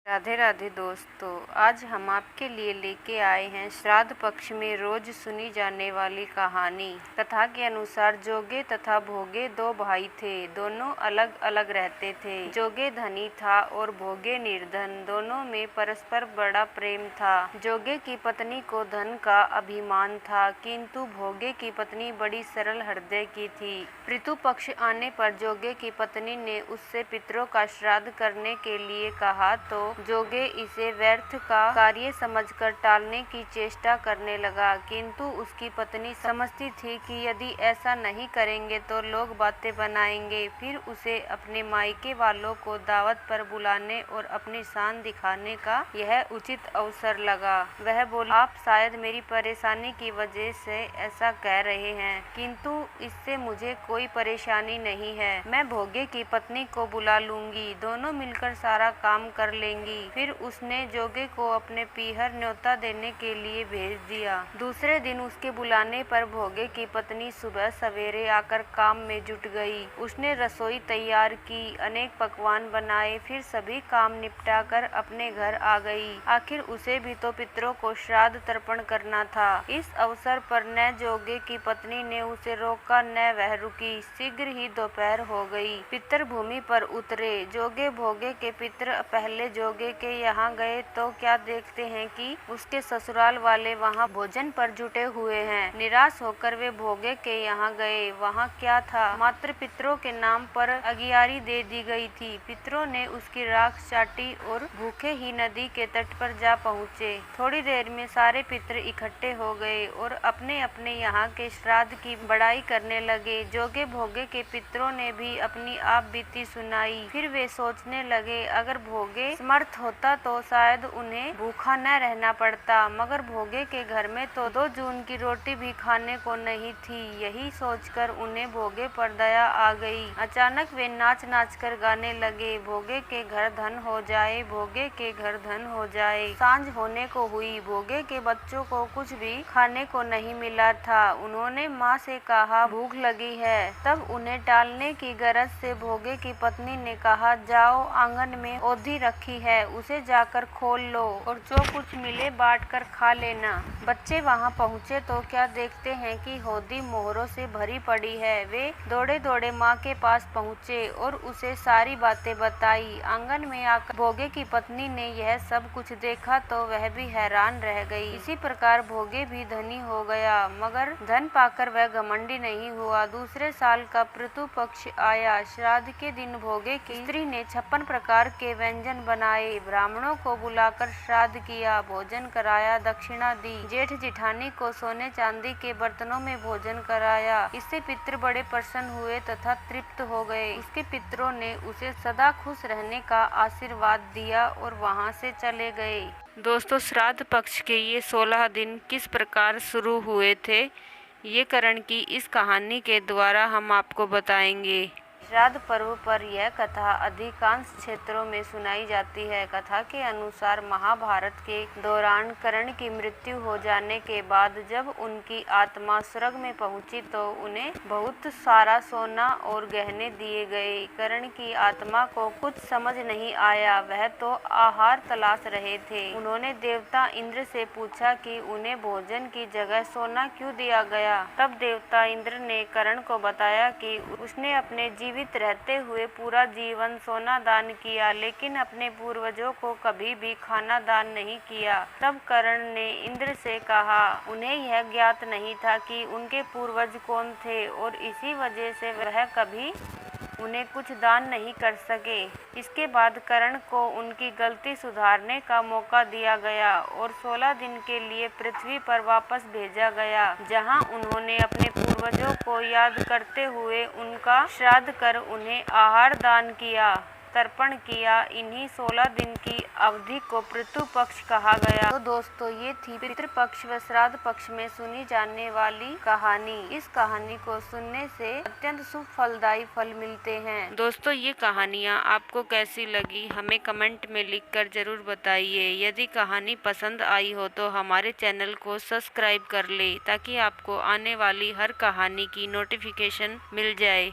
राधे राधे दोस्तों, आज हम आपके लिए लेके आए हैं श्राद्ध पक्ष में रोज सुनी जाने वाली कहानी। कथा के अनुसार जोगे तथा भोगे दो भाई थे। दोनों अलग अलग रहते थे। जोगे धनी था और भोगे निर्धन। दोनों में परस्पर बड़ा प्रेम था। जोगे की पत्नी को धन का अभिमान था, किंतु भोगे की पत्नी बड़ी सरल हृदय की थी। पितृ पक्ष आने पर जोगे की पत्नी ने उससे पितरों का श्राद्ध करने के लिए कहा तो जोगे इसे व्यर्थ का कार्य समझकर टालने की चेष्टा करने लगा, किंतु उसकी पत्नी समझती थी कि यदि ऐसा नहीं करेंगे तो लोग बातें बनाएंगे। फिर उसे अपने मायके वालों को दावत पर बुलाने और अपनी शान दिखाने का यह उचित अवसर लगा। वह बोली, आप शायद मेरी परेशानी की वजह से ऐसा कह रहे हैं, किंतु इससे मुझे कोई परेशानी नहीं है। मैं भोगे की पत्नी को बुला लूंगी, दोनों मिलकर सारा काम कर लेंगी। फिर उसने जोगे को अपने पीहर न्योता देने के लिए भेज दिया। दूसरे दिन उसके बुलाने पर भोगे की पत्नी सुबह सवेरे आकर काम में जुट गई। उसने रसोई तैयार की, अनेक पकवान बनाए, फिर सभी काम निपटाकर अपने घर आ गई। आखिर उसे भी तो पितरों को श्राद्ध तर्पण करना था। इस अवसर पर न जोगे की पत्नी ने उसे रोका न वह रुकी। शीघ्र ही दोपहर हो गई। पितर भूमि पर उतरे। जोगे भोगे के पितर पहले जोगे के यहाँ गए तो क्या देखते हैं कि उसके ससुराल वाले वहाँ भोजन पर जुटे हुए हैं। निराश होकर वे भोगे के यहाँ गए। वहाँ क्या था, मात्र पितरों के नाम पर अगियारी दे दी गई थी। पितरों ने उसकी राख चाटी और भूखे ही नदी के तट पर जा पहुँचे। थोड़ी देर में सारे पितर इकट्ठे हो गए और अपने अपने यहाँ के श्राद्ध की बड़ाई करने लगे। जोगे भोगे के पितरों ने भी अपनी आप बीती सुनाई। फिर वे सोचने लगे, अगर भोगे समर्थ होता तो शायद उन्हें भूखा न रहना पड़ता, मगर भोगे के घर में तो 2 जून की रोटी भी खाने को नहीं थी। यही सोचकर उन्हें भोगे पर दया आ गई। अचानक वे नाच नाच कर गाने लगे, भोगे के घर धन हो जाए, भोगे के घर धन हो जाए। सांझ होने को हुई। भोगे के बच्चों को कुछ भी खाने को नहीं मिला था। उन्होंने माँ से कहा, भूख लगी है। तब उन्हें टालने की गरज से भोगे की पत्नी ने कहा, जाओ, आंगन में ओधी रखी है, उसे जाकर खोल लो और जो कुछ मिले बांट कर खा लेना। बच्चे वहां पहुंचे तो क्या देखते हैं कि होदी मोहरों से भरी पड़ी है। वे दौड़े दौड़े माँ के पास पहुंचे और उसे सारी बातें बताई। आंगन में आकर भोगे की पत्नी ने यह सब कुछ देखा तो वह भी हैरान रह गई। इसी प्रकार भोगे भी धनी हो गया, मगर धन पाकर वह घमंडी नहीं हुआ। दूसरे साल का पितृ पक्ष आया। श्राद्ध के दिन भोगे की स्त्री ने 56 प्रकार के व्यंजन बनाए, ब्राह्मणों को बुलाकर श्राद्ध किया, भोजन कराया, दक्षिणा दी। जेठ जिठानी को सोने चांदी के बर्तनों में भोजन कराया। इससे पितृ बड़े प्रसन्न हुए तथा तृप्त हो गए। उसके पितरों ने उसे सदा खुश रहने का आशीर्वाद दिया और वहां से चले गए। दोस्तों, श्राद्ध पक्ष के ये 16 दिन किस प्रकार शुरू हुए थे, ये करण की इस कहानी के द्वारा हम आपको बताएंगे। श्राद्ध पर्व पर यह कथा अधिकांश क्षेत्रों में सुनाई जाती है। कथा के अनुसार महाभारत के दौरान कर्ण की मृत्यु हो जाने के बाद जब उनकी आत्मा स्वर्ग में पहुंची तो उन्हें बहुत सारा सोना और गहने दिए गए। कर्ण की आत्मा को कुछ समझ नहीं आया, वह तो आहार तलाश रहे थे। उन्होंने देवता इंद्र से पूछा कि उन्हें भोजन की जगह सोना क्यों दिया गया। तब देवता इंद्र ने कर्ण को बताया कि उसने अपने जीवित रहते हुए पूरा जीवन सोना दान किया, लेकिन अपने पूर्वजों को कभी भी खाना दान नहीं किया। तब कर्ण ने इंद्र से कहा, उन्हें यह ज्ञात नहीं था कि उनके पूर्वज कौन थे और इसी वजह से वह कभी उन्हें कुछ दान नहीं कर सके। इसके बाद कर्ण को उनकी गलती सुधारने का मौका दिया गया और 16 दिन के लिए पृथ्वी पर वापस भेजा गया, जहां उन्होंने अपने पूर्वजों को याद करते हुए उनका श्राद्ध कर उन्हें आहार दान किया, तर्पण किया। इन्हीं 16 दिन की अवधि को पितृ पक्ष कहा गया। तो दोस्तों, ये थी पितृ पक्ष व श्राद्ध पक्ष में सुनी जाने वाली कहानी। इस कहानी को सुनने से अत्यंत शुभ फलदायी फल मिलते हैं। दोस्तों, ये कहानियाँ आपको कैसी लगी हमें कमेंट में लिखकर जरूर बताइए। यदि कहानी पसंद आई हो तो हमारे चैनल को सब्सक्राइब कर ले, ताकि आपको आने वाली हर कहानी की नोटिफिकेशन मिल जाए।